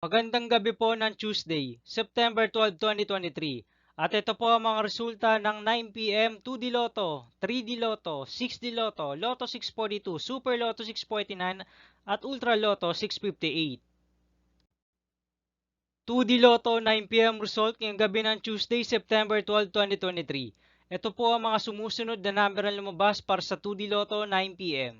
Magandang gabi po ng Tuesday, September 12, 2023. At ito po ang mga resulta ng 9 p.m. 2D Lotto, 3D Lotto, 6D Lotto, Lotto 642, Super Lotto 649 at Ultra Lotto 658. 2D Lotto 9 p.m. result ngayong gabi ng Tuesday, September 12, 2023. Ito po ang mga sumusunod na number na lumabas para sa 2D Lotto 9 p.m.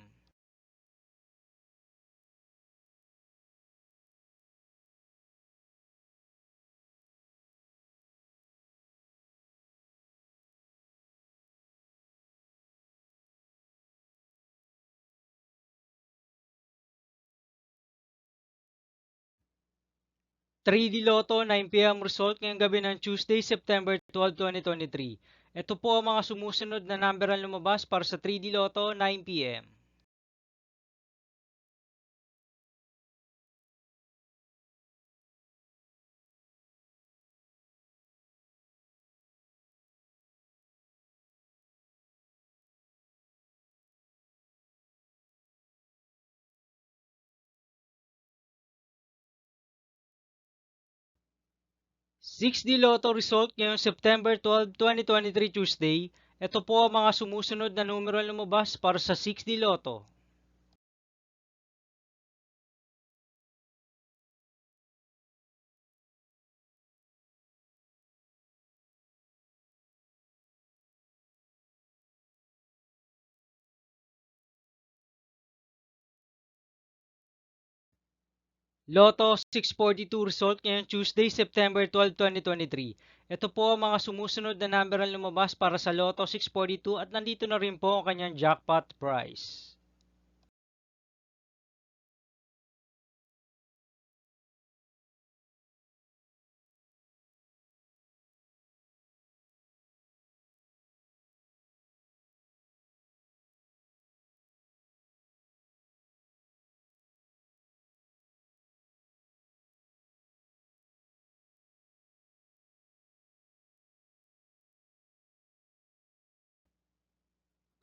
3D Lotto 9 p.m. result ngayong gabi ng Tuesday, September 12, 2023. Ito po ang mga sumusunod na number ang lumabas para sa 3D Lotto 9 p.m. 6D Lotto result ngayong September 12, 2023 Tuesday. Ito po ang mga sumusunod na numero ang lumabas para sa 6D Lotto. Lotto 642 result ngayong Tuesday, September 12, 2023. Ito po ang mga sumusunod na number ang lumabas para sa Lotto 642 at nandito na rin po ang kanyang jackpot price.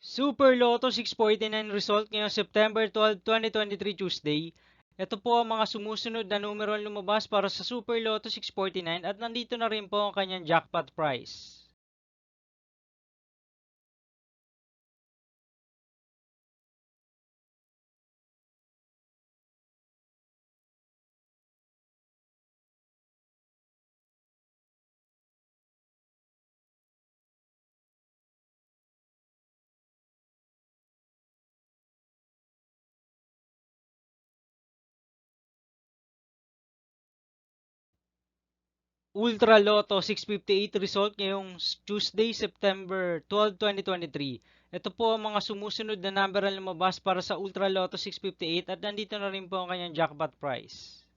Super Lotto 649 result ngayong September 12, 2023 Tuesday. Ito po ang mga sumusunod na numero ang lumabas para sa Super Lotto 649 at nandito na rin po ang kanyang jackpot price. Ultra Lotto 658 result ngayong Tuesday, September 12, 2023. Ito po ang mga sumusunod na number ang lumabas para sa Ultra Lotto 658 at nandito na rin po ang kanyang jackpot price.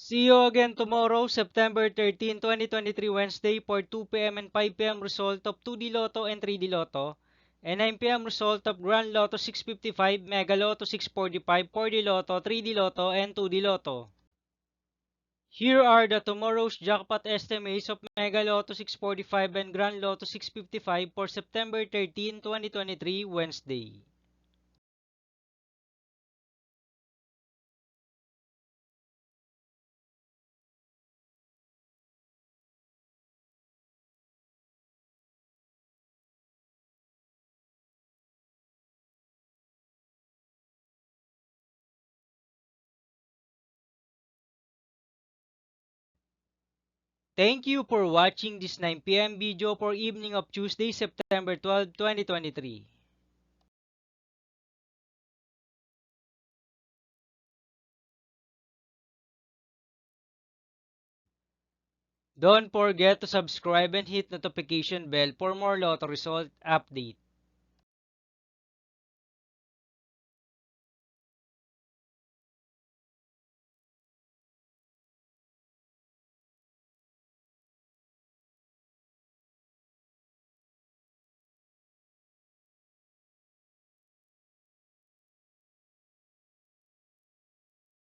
See you again tomorrow, September 13, 2023, Wednesday for 2 p.m. and 5 p.m. result of 2D Lotto and 3D Lotto, and 9 p.m. result of Grand Lotto 655, Mega Lotto 645, 4D Lotto, 3D Lotto, and 2D Lotto. Here are the tomorrow's jackpot estimates of Mega Lotto 645 and Grand Lotto 655 for September 13, 2023, Wednesday. Thank you for watching this 9 p.m. video for evening of Tuesday, September 12, 2023. Don't forget to subscribe and hit notification bell for more lotto result update.